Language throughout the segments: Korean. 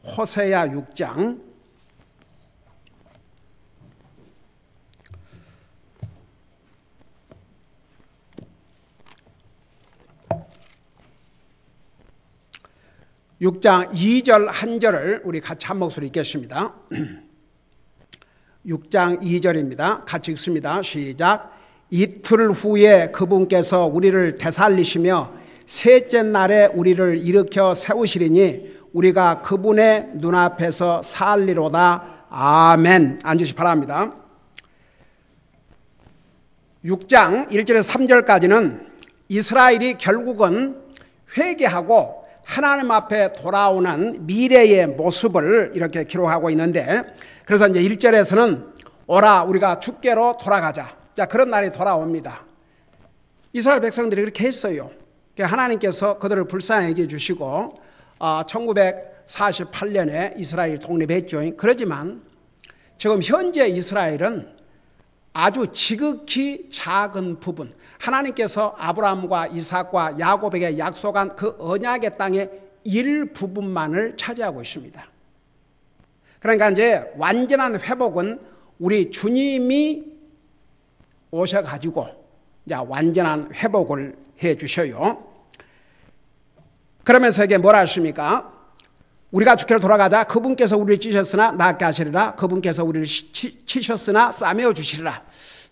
호세야 6장 2절 한 절을 우리 같이 한 목소리 읽겠습니다. 6장 2절입니다. 같이 읽습니다. 시작. 이틀 후에 그분께서 우리를 되살리시며 셋째 날에 우리를 일으켜 세우시리니 우리가 그분의 눈앞에서 살리로다. 아멘. 앉으시 바랍니다. 6장 1절에서 3절까지는 이스라엘이 결국은 회개하고 하나님 앞에 돌아오는 미래의 모습을 이렇게 기록하고 있는데, 그래서 이제 1절에서는 오라 우리가 주께로 돌아가자. 자, 그런 날이 돌아옵니다. 이스라엘 백성들이 그렇게 했어요. 하나님께서 그들을 불쌍히 여겨 주시고 1948년에 이스라엘이 독립했죠. 그렇지만 지금 현재 이스라엘은 아주 지극히 작은 부분, 하나님께서 아브라함과 이삭과 야곱에게 약속한 그 언약의 땅의 일부분만을 차지하고 있습니다. 그러니까 이제 완전한 회복은 우리 주님이 오셔가지고 이제 완전한 회복을 해 주셔요. 그러면서 이게 뭐라 하십니까? 우리가 주께로 돌아가자. 그분께서 우리를 찢으셨으나 낫게 하시리라. 그분께서 우리를 치셨으나 싸매어 주시리라.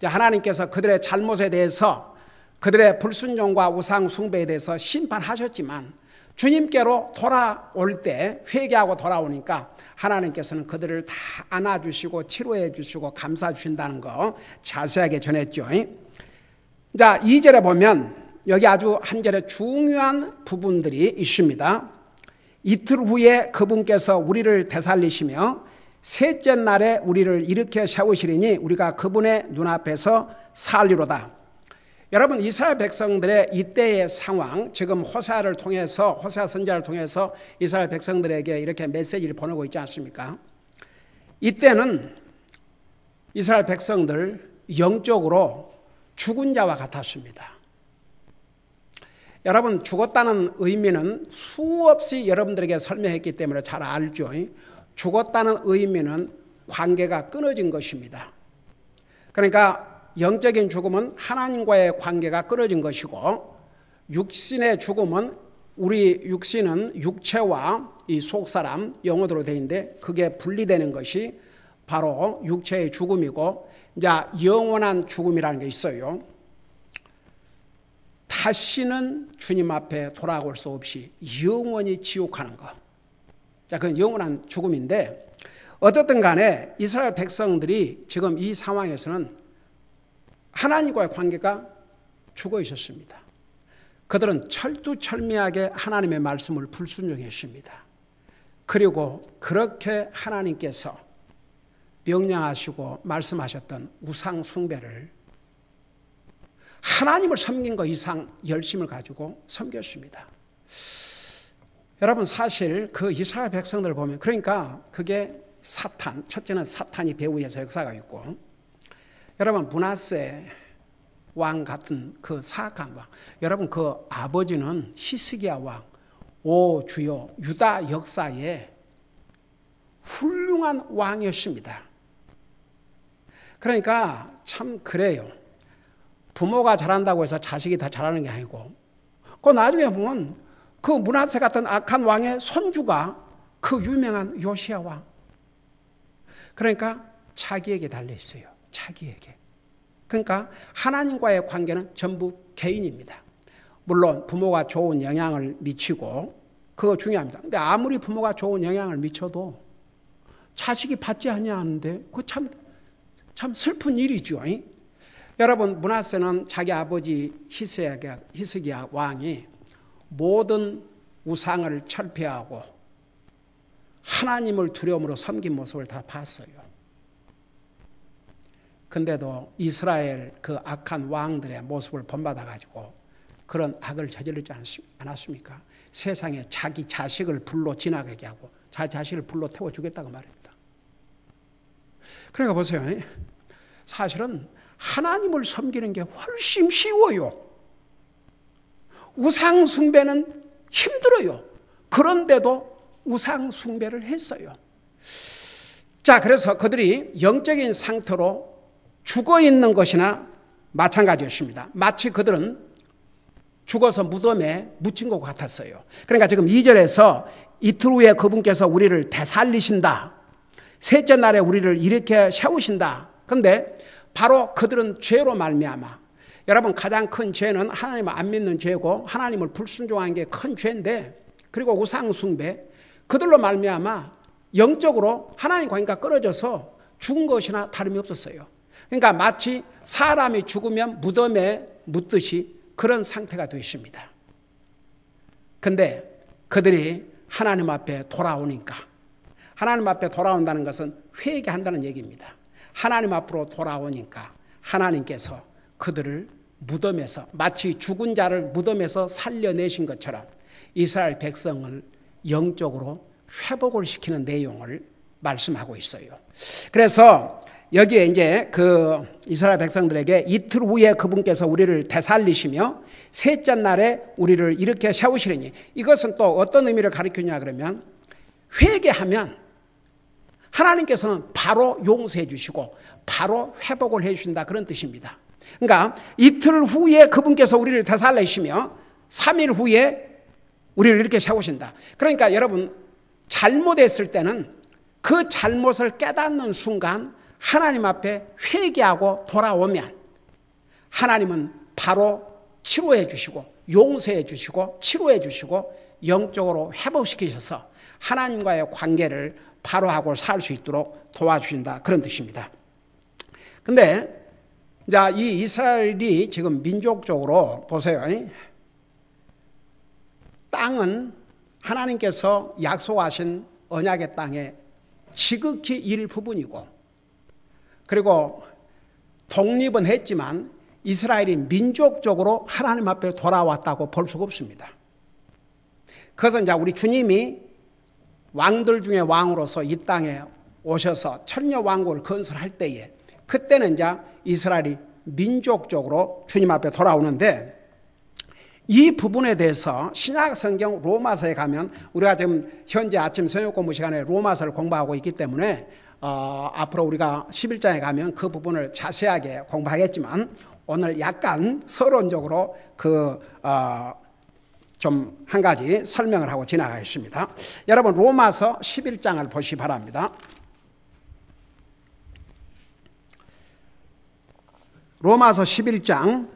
하나님께서 그들의 잘못에 대해서, 그들의 불순종과 우상 숭배에 대해서 심판하셨지만 주님께로 돌아올 때, 회개하고 돌아오니까 하나님께서는 그들을 다 안아주시고 치료해 주시고 감싸 주신다는 거 자세하게 전했죠. 자, 2절에 보면 여기 아주 한 절에 중요한 부분들이 있습니다. 이틀 후에 그분께서 우리를 되살리시며 셋째 날에 우리를 일으켜 세우시리니 우리가 그분의 눈앞에서 살리로다. 여러분, 이스라엘 백성들의 이때의 상황, 지금 호세아를 통해서, 호세아 선지자를 통해서 이스라엘 백성들에게 이렇게 메시지를 보내고 있지 않습니까? 이때는 이스라엘 백성들 영적으로 죽은 자와 같았습니다. 여러분, 죽었다는 의미는 수없이 여러분들에게 설명했기 때문에 잘 알죠. 죽었다는 의미는 관계가 끊어진 것입니다. 그러니까 영적인 죽음은 하나님과의 관계가 끊어진 것이고, 육신의 죽음은, 우리 육신은 육체와 이 속사람, 영어로 되어 있는데 그게 분리되는 것이 바로 육체의 죽음이고, 이제 영원한 죽음이라는 게 있어요. 다시는 주님 앞에 돌아올 수 없이 영원히 지옥하는 것. 자, 그건 영원한 죽음인데, 어떻든 간에 이스라엘 백성들이 지금 이 상황에서는 하나님과의 관계가 죽어 있었습니다. 그들은 철두철미하게 하나님의 말씀을 불순종했습니다. 그리고 그렇게 하나님께서 명령하시고 말씀하셨던 우상 숭배를 하나님을 섬긴 것 이상 열심을 가지고 섬겼습니다. 여러분, 사실 그 이스라엘 백성들을 보면, 그러니까 그게 사탄, 첫째는 사탄이 배후에서 역사가 있고, 여러분, 므낫세 왕 같은 그 사악한 왕, 여러분 그 아버지는 히스기야 왕, 오 주여, 유다 역사에 훌륭한 왕이었습니다. 그러니까 참 그래요. 부모가 잘한다고 해서 자식이 다 잘하는 게 아니고, 그 나중에 보면 그 므낫세 같은 악한 왕의 손주가 그 유명한 요시야 왕. 그러니까 자기에게 달려 있어요. 자기에게. 그러니까 하나님과의 관계는 전부 개인입니다. 물론 부모가 좋은 영향을 미치고 그거 중요합니다. 근데 아무리 부모가 좋은 영향을 미쳐도 자식이 받지 아니하는데 그 참 슬픈 일이죠. 여러분, 므낫세는 자기 아버지 히스기야 왕이 모든 우상을 철폐하고 하나님을 두려움으로 섬긴 모습을 다 봤어요. 근데도 이스라엘 그 악한 왕들의 모습을 본받아가지고 그런 악을 저지르지 않았습니까? 세상에 자기 자식을 불로 지나가게 하고 자기 자식을 불로 태워주겠다고 말입니다. 그러니까 보세요. 사실은 하나님을 섬기는 게 훨씬 쉬워요. 우상 숭배는 힘들어요. 그런데도 우상 숭배를 했어요. 자, 그래서 그들이 영적인 상태로 죽어 있는 것이나 마찬가지였습니다. 마치 그들은 죽어서 무덤에 묻힌 것 같았어요. 그러니까 지금 2절에서 이틀 후에 그분께서 우리를 되살리신다. 셋째 날에 우리를 일으켜 세우신다. 그런데 바로 그들은 죄로 말미암아, 여러분 가장 큰 죄는 하나님을 안 믿는 죄고 하나님을 불순종한 게 큰 죄인데, 그리고 우상 숭배, 그들로 말미암아 영적으로 하나님과 관계가 끊어져서 죽은 것이나 다름이 없었어요. 그러니까 마치 사람이 죽으면 무덤에 묻듯이 그런 상태가 되십니다. 근데 그들이 하나님 앞에 돌아오니까, 하나님 앞에 돌아온다는 것은 회개한다는 얘기입니다. 하나님 앞으로 돌아오니까 하나님께서 그들을 무덤에서, 마치 죽은 자를 무덤에서 살려내신 것처럼 이스라엘 백성을 영적으로 회복을 시키는 내용을 말씀하고 있어요. 그래서 여기에 이제 그 이스라엘 백성들에게 이틀 후에 그분께서 우리를 되살리시며 셋째 날에 우리를 일으켜 세우시리니, 이것은 또 어떤 의미를 가리키냐 그러면, 회개하면 하나님께서는 바로 용서해 주시고 바로 회복을 해 주신다, 그런 뜻입니다. 그러니까 이틀 후에 그분께서 우리를 되살리시며 3일 후에 우리를 이렇게 세우신다. 그러니까 여러분, 잘못했을 때는 그 잘못을 깨닫는 순간 하나님 앞에 회개하고 돌아오면 하나님은 바로 치료해 주시고 용서해 주시고 치료해 주시고 영적으로 회복시키셔서 하나님과의 관계를 바로 하고 살 수 있도록 도와주신다, 그런 뜻입니다. 근데 자, 이 이스라엘이 지금 민족적으로 보세요. 땅은 하나님께서 약속하신 언약의 땅에 지극히 일부분이고, 그리고 독립은 했지만 이스라엘이 민족적으로 하나님 앞에 돌아왔다고 볼 수가 없습니다. 그것은 이제 우리 주님이 왕들 중에 왕으로서 이 땅에 오셔서 천년 왕국을 건설할 때에, 그때는 이제 이스라엘이 민족적으로 주님 앞에 돌아오는데, 이 부분에 대해서 신약 성경 로마서에 가면, 우리가 지금 현재 아침 성역 공부 시간에 로마서를 공부하고 있기 때문에 앞으로 우리가 11장에 가면 그 부분을 자세하게 공부하겠지만, 오늘 약간 서론적으로 좀 한 가지 설명을 하고 지나가겠습니다. 여러분, 로마서 11장을 보시기 바랍니다. 로마서 11장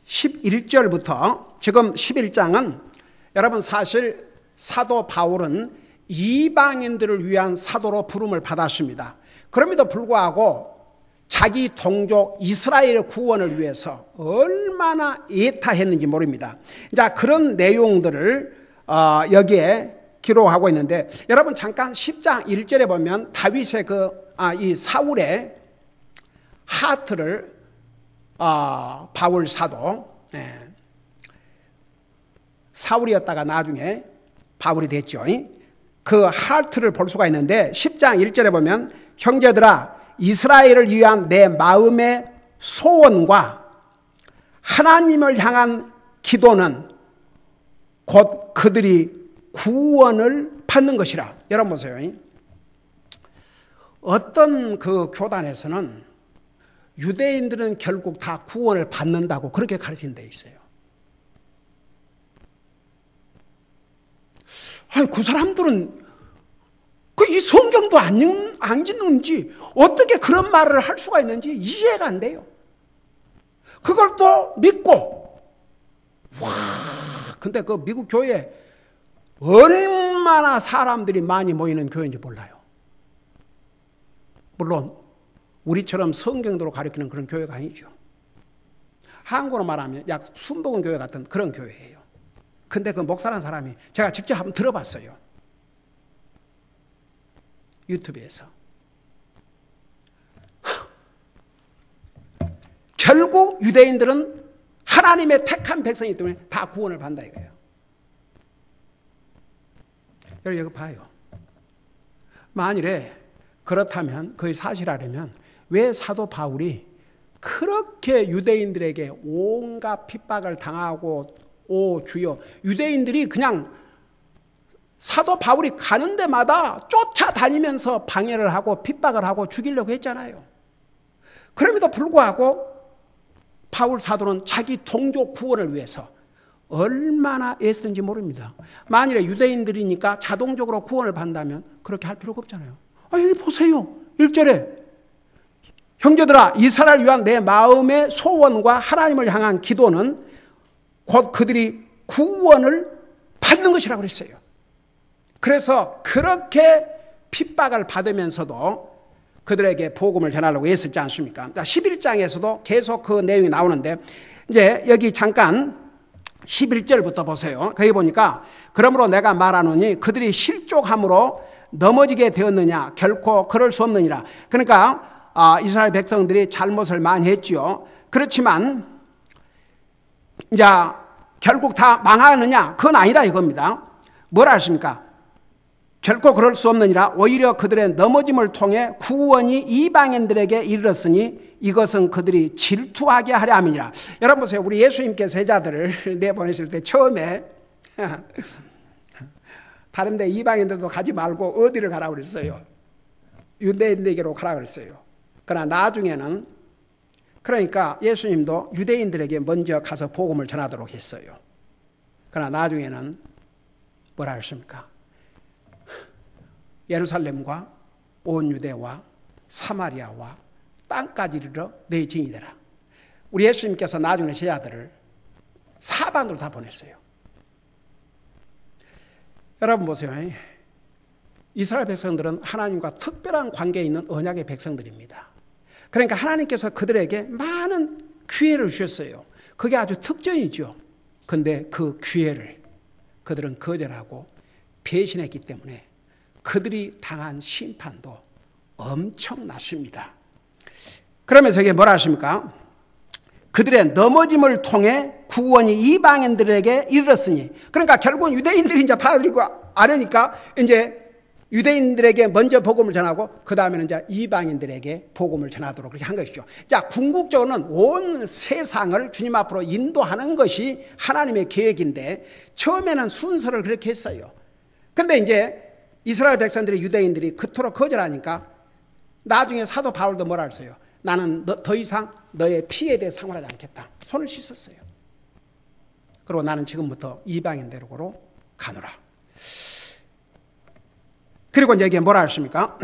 11절부터, 지금 11장은 여러분 사실 사도 바울은 이방인들을 위한 사도로 부름을 받았습니다. 그럼에도 불구하고 자기 동족 이스라엘의 구원을 위해서 얼마나 애타했는지 모릅니다. 자, 그런 내용들을 여기에 기록하고 있는데, 여러분 잠깐 10장 1절에 보면 다윗의 이 사울의 하트를 바울 사도, 사울이었다가 나중에 바울이 됐죠. 그 하트를 볼 수가 있는데, 10장 1절에 보면, 형제들아, 이스라엘을 위한 내 마음의 소원과 하나님을 향한 기도는 곧 그들이 구원을 받는 것이라. 여러분 보세요. 어떤 그 교단에서는 유대인들은 결국 다 구원을 받는다고 그렇게 가르친 데 있어요. 아니, 그 사람들은 이 성경도 안 읽는지 어떻게 그런 말을 할 수가 있는지 이해가 안 돼요. 그걸 또 믿고, 근데 그 미국 교회에 얼마나 사람들이 많이 모이는 교회인지 몰라요. 물론 우리처럼 성경대로 가르치는 그런 교회가 아니죠. 한국으로 말하면 약 순복음 교회 같은 그런 교회예요. 근데 그 목사라는 사람이 제가 직접 한번 들어봤어요. 유튜브에서. 결국 유대인들은 하나님의 택한 백성이기 때문에 다 구원을 받는다 이거예요. 여러분 이거 봐요. 만일에 그렇다면, 그의 사실하려면 왜 사도 바울이 그렇게 유대인들에게 온갖 핍박을 당하고, 오 주여, 유대인들이 그냥 사도 바울이 가는 데마다 쫓아다니면서 방해를 하고 핍박을 하고 죽이려고 했잖아요. 그럼에도 불구하고 바울 사도는 자기 동족 구원을 위해서 얼마나 애쓰는지 모릅니다. 만일에 유대인들이니까 자동적으로 구원을 받는다면 그렇게 할 필요가 없잖아요. 여기 보세요. 1절에 형제들아 이스라엘을 위한 내 마음의 소원과 하나님을 향한 기도는 곧 그들이 구원을 받는 것이라고 그랬어요. 그래서 그렇게 핍박을 받으면서도 그들에게 복음을 전하려고 애쓰지 않습니까? 11장에서도 계속 그 내용이 나오는데 이제 여기 잠깐 11절부터 보세요. 거기 보니까 그러므로 내가 말하노니 그들이 실족함으로 넘어지게 되었느냐 결코 그럴 수 없느니라. 그러니까 이스라엘 백성들이 잘못을 많이 했죠. 그렇지만 이제 결국 다 망하느냐 그건 아니다 이겁니다. 뭐라 하십니까? 결코 그럴 수 없느니라. 오히려 그들의 넘어짐을 통해 구원이 이방인들에게 이르렀으니 이것은 그들이 질투하게 하려 함이니라. 여러분 보세요. 우리 예수님께서 제자들을 내보내실 때 처음에 다른 데 이방인들도 가지 말고 어디를 가라고 그랬어요? 유대인에게로 가라고 그랬어요. 그러나 나중에는 그러니까 예수님도 유대인들에게 먼저 가서 복음을 전하도록 했어요. 그러나 나중에는 뭐라 했습니까? 예루살렘과 온 유대와 사마리아와 땅까지 이르러 내 증인이 되라. 우리 예수님께서 나중에 제자들을 사방으로 다 보냈어요. 여러분 보세요. 이스라엘 백성들은 하나님과 특별한 관계에 있는 언약의 백성들입니다. 그러니까 하나님께서 그들에게 많은 기회를 주셨어요. 그게 아주 특전이죠. 그런데 그 기회를 그들은 거절하고 배신했기 때문에 그들이 당한 심판도 엄청났습니다. 그러면서 이게 뭐라 하십니까? 그들의 넘어짐을 통해 구원이 이방인들에게 이르렀으니, 그러니까 결국은 유대인들이 이제 받아들이고 안 하니까 이제 유대인들에게 먼저 복음을 전하고 그 다음에는 이제 이방인들에게 복음을 전하도록 그렇게 한 것이죠. 자, 궁극적으로는 온 세상을 주님 앞으로 인도하는 것이 하나님의 계획인데 처음에는 순서를 그렇게 했어요. 근데 이제 이스라엘 백성들이 유대인들이 그토록 거절하니까 나중에 사도 바울도 뭐라 했어요? 나는 더 이상 너의 피에 대해 상관하지 않겠다. 손을 씻었어요. 그리고 나는 지금부터 이방인들에게로 가노라. 그리고 이제 이게 뭐라 하십니까?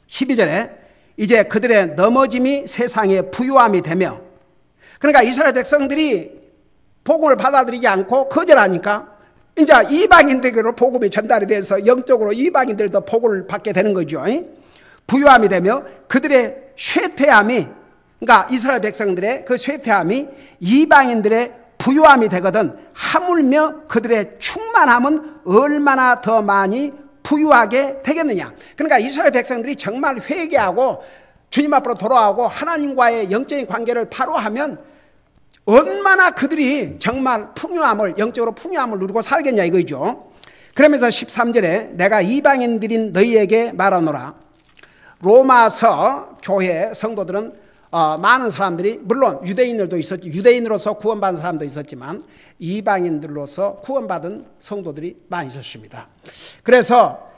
12절에 이제 그들의 넘어짐이 세상의 부유함이 되며, 그러니까 이스라엘 백성들이 복음을 받아들이지 않고 거절하니까 이제 이방인들에게로 복음이 전달이 돼서 영적으로 이방인들도 복음을 받게 되는 거죠. 부유함이 되며 그들의 쇠퇴함이, 그러니까 이스라엘 백성들의 그 쇠퇴함이 이방인들의 부유함이 되거든 하물며 그들의 충만함은 얼마나 더 많이 부유하게 되겠느냐. 그러니까 이스라엘 백성들이 정말 회개하고 주님 앞으로 돌아오고 하나님과의 영적인 관계를 바로 하면 얼마나 그들이 정말 풍요함을, 영적으로 풍요함을 누리고 살겠냐 이거죠. 그러면서 13절에 내가 이방인들인 너희에게 말하노라. 로마서 교회 성도들은 많은 사람들이, 물론 유대인들도 있었지, 유대인으로서 구원받은 사람도 있었지만 이방인들로서 구원받은 성도들이 많이 있었습니다. 그래서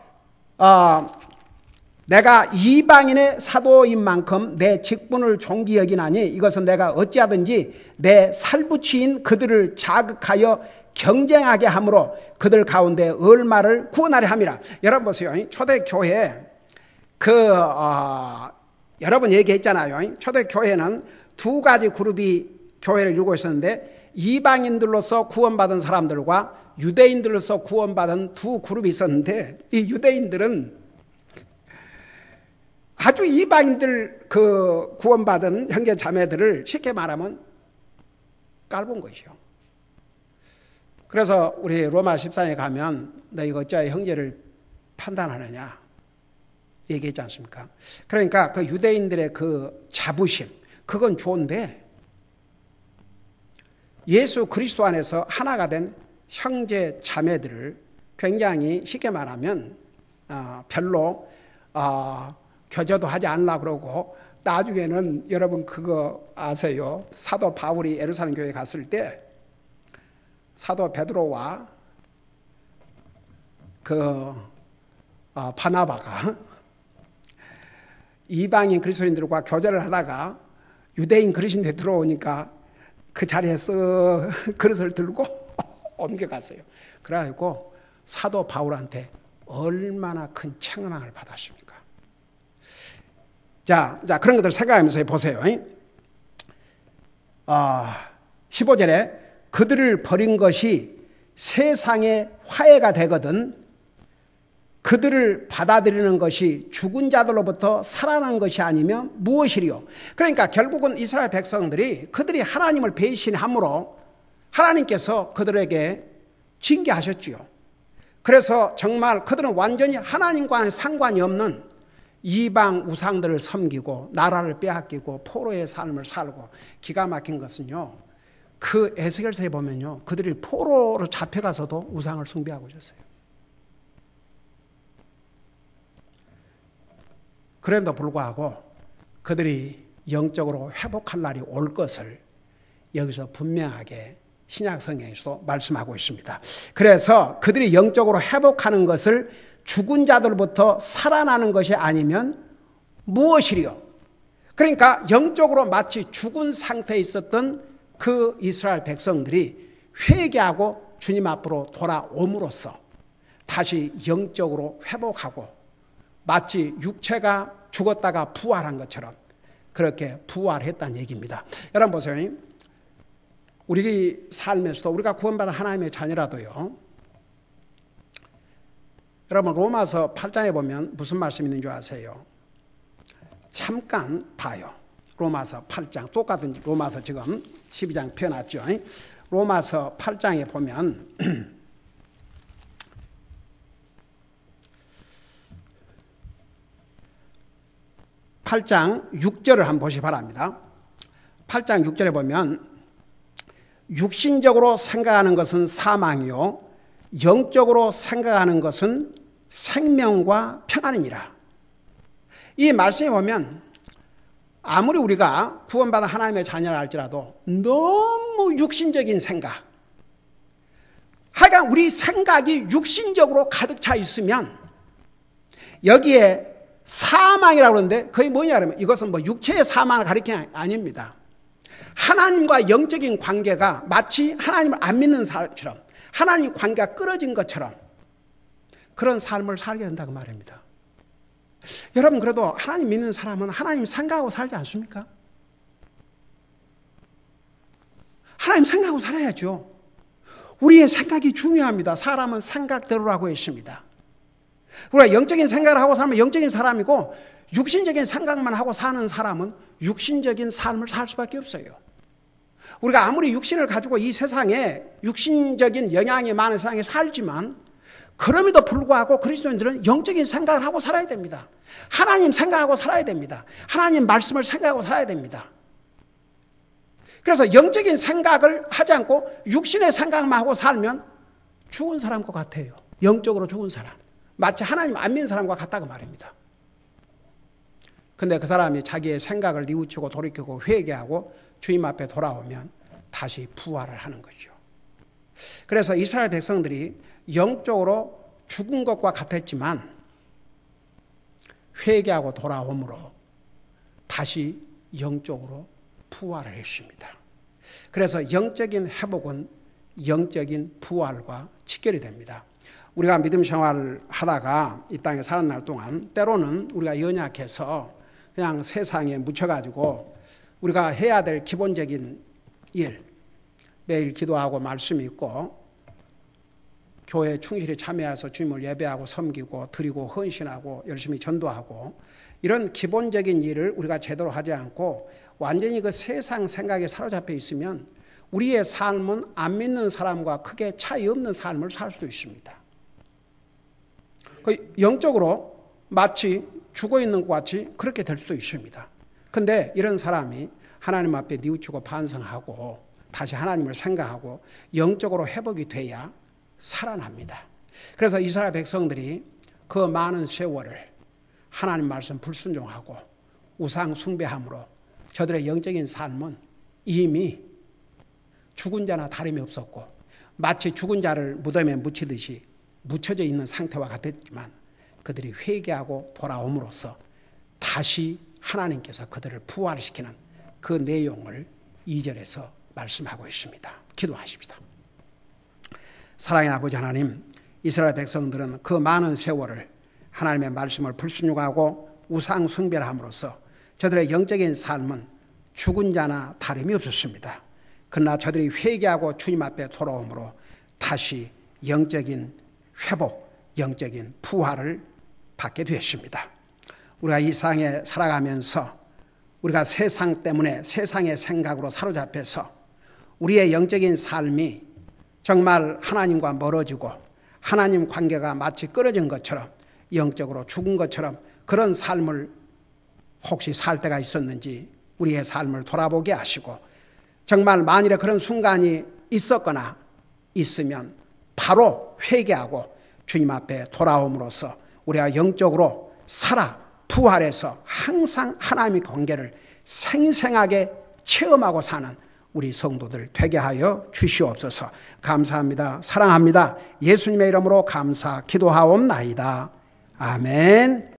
내가 이방인의 사도인 만큼 내 직분을 존귀 여기나니 이것은 내가 어찌하든지 내 살부치인 그들을 자극하여 경쟁하게 함으로 그들 가운데 얼마를 구원하려 함이라. 여러분 보세요. 초대교회 여러분 얘기했잖아요. 초대교회는 두 가지 그룹이 교회를 이루고 있었는데 이방인들로서 구원받은 사람들과 유대인들로서 구원받은 두 그룹이 있었는데, 이 유대인들은 아주 이방인들 그 구원받은 형제 자매들을 쉽게 말하면 깔본 것이요. 그래서 우리 로마 14장에 가면 너 이거 어찌하여 형제를 판단하느냐 얘기했지 않습니까? 그러니까 그 유대인들의 그 자부심, 그건 좋은데 예수 그리스도 안에서 하나가 된 형제 자매들을 굉장히 쉽게 말하면 별로 교제도 하지 않으려고 그러고, 나중에는 여러분 그거 아세요? 사도 바울이 예루살렘 교회에 갔을 때 사도 베드로와 바나바가 이방인 그리스도인들과 교제를 하다가 유대인 그리스도인들 들어오니까 그 자리에서 그릇을 들고 옮겨갔어요. 그래가지고 사도 바울한테 얼마나 큰 책망을 받았습니까? 자, 그런 것들 생각하면서 보세요. 15절에 그들을 버린 것이 세상의 화해가 되거든 그들을 받아들이는 것이 죽은 자들로부터 살아난 것이 아니면 무엇이리요? 그러니까 결국은 이스라엘 백성들이 그들이 하나님을 배신함으로 하나님께서 그들에게 징계하셨지요. 그래서 정말 그들은 완전히 하나님과는 상관이 없는 이방 우상들을 섬기고 나라를 빼앗기고 포로의 삶을 살고, 기가 막힌 것은요, 그 에스겔서에 보면요, 그들이 포로로 잡혀가서도 우상을 숭배하고 있었어요. 그럼에도 불구하고 그들이 영적으로 회복할 날이 올 것을 여기서 분명하게 신약 성경에서도 말씀하고 있습니다. 그래서 그들이 영적으로 회복하는 것을 죽은 자들부터 살아나는 것이 아니면 무엇이리요? 그러니까 영적으로 마치 죽은 상태에 있었던 그 이스라엘 백성들이 회개하고 주님 앞으로 돌아옴으로써 다시 영적으로 회복하고 마치 육체가 죽었다가 부활한 것처럼 그렇게 부활했다는 얘기입니다. 여러분 보세요. 우리 삶에서도 우리가 구원받은 하나님의 자녀라도요, 여러분 로마서 8장에 보면 무슨 말씀이 있는 줄 아세요? 잠깐 봐요. 로마서 8장 똑같은 로마서 지금 12장 펴놨죠. 로마서 8장에 보면 8장 6절을 한번 보시기 바랍니다. 8장 6절에 보면 육신적으로 생각하는 것은 사망이요 영적으로 생각하는 것은 생명과 평안이니라. 이 말씀에 보면 아무리 우리가 구원받은 하나님의 자녀라 할지라도 너무 육신적인 생각, 하여간 우리 생각이 육신적으로 가득 차 있으면 여기에 사망이라고 그러는데 그게 뭐냐 그러면 이것은 뭐 육체의 사망을 가리키는 게 아닙니다. 하나님과 영적인 관계가 마치 하나님을 안 믿는 사람처럼 하나님 관계가 끊어진 것처럼 그런 삶을 살게 된다고 말입니다. 여러분 그래도 하나님 믿는 사람은 하나님 생각하고 살지 않습니까? 하나님 생각하고 살아야죠. 우리의 생각이 중요합니다. 사람은 생각대로라고 했습니다. 우리가 영적인 생각을 하고 살면 영적인 사람이고 육신적인 생각만 하고 사는 사람은 육신적인 삶을 살 수밖에 없어요. 우리가 아무리 육신을 가지고 이 세상에 육신적인 영향이 많은 세상에 살지만 그럼에도 불구하고 그리스도인들은 영적인 생각을 하고 살아야 됩니다. 하나님 생각하고 살아야 됩니다. 하나님 말씀을 생각하고 살아야 됩니다. 그래서 영적인 생각을 하지 않고 육신의 생각만 하고 살면 죽은 사람과 같아요. 영적으로 죽은 사람. 마치 하나님 안 믿는 사람과 같다고 말입니다. 근데 그 사람이 자기의 생각을 뉘우치고 돌이키고 회개하고 주님 앞에 돌아오면 다시 부활을 하는 거죠. 그래서 이스라엘 백성들이 영적으로 죽은 것과 같았지만 회개하고 돌아옴으로 다시 영적으로 부활을 했습니다. 그래서 영적인 회복은 영적인 부활과 직결이 됩니다. 우리가 믿음 생활을 하다가 이 땅에 사는 날 동안 때로는 우리가 연약해서 그냥 세상에 묻혀가지고 우리가 해야 될 기본적인 일, 매일 기도하고 말씀 읽고 교회에 충실히 참여해서 주님을 예배하고 섬기고 드리고 헌신하고 열심히 전도하고 이런 기본적인 일을 우리가 제대로 하지 않고 완전히 그 세상 생각에 사로잡혀 있으면 우리의 삶은 안 믿는 사람과 크게 차이 없는 삶을 살 수도 있습니다. 영적으로 마치 죽어 있는 것 같이 그렇게 될 수도 있습니다. 근데 이런 사람이 하나님 앞에 뉘우치고 반성하고 다시 하나님을 생각하고 영적으로 회복이 돼야 살아납니다. 그래서 이스라엘 백성들이 그 많은 세월을 하나님 말씀 불순종하고 우상 숭배함으로 저들의 영적인 삶은 이미 죽은 자나 다름이 없었고 마치 죽은 자를 무덤에 묻히듯이 묻혀져 있는 상태와 같았지만 그들이 회개하고 돌아옴으로써 다시 하나님께서 그들을 부활시키는 그 내용을 2절에서 말씀하고 있습니다. 기도하십니다. 사랑의 아버지 하나님, 이스라엘 백성들은 그 많은 세월을 하나님의 말씀을 불순종하고 우상 숭배를 함으로써 저들의 영적인 삶은 죽은 자나 다름이 없었습니다. 그러나 저들이 회개하고 주님 앞에 돌아옴으로 다시 영적인 회복, 영적인 부활을 받게 되었습니다. 우리가 이 세상에 살아가면서 우리가 세상 때문에 세상의 생각으로 사로잡혀서 우리의 영적인 삶이 정말 하나님과 멀어지고 하나님 관계가 마치 끊어진 것처럼 영적으로 죽은 것처럼 그런 삶을 혹시 살 때가 있었는지 우리의 삶을 돌아보게 하시고 정말 만일에 그런 순간이 있었거나 있으면 바로 회개하고 주님 앞에 돌아옴으로써 우리가 영적으로 살아 부활해서 항상 하나님의 관계를 생생하게 체험하고 사는 우리 성도들 되게 하여 주시옵소서. 감사합니다. 사랑합니다. 예수님의 이름으로 감사 기도하옵나이다. 아멘.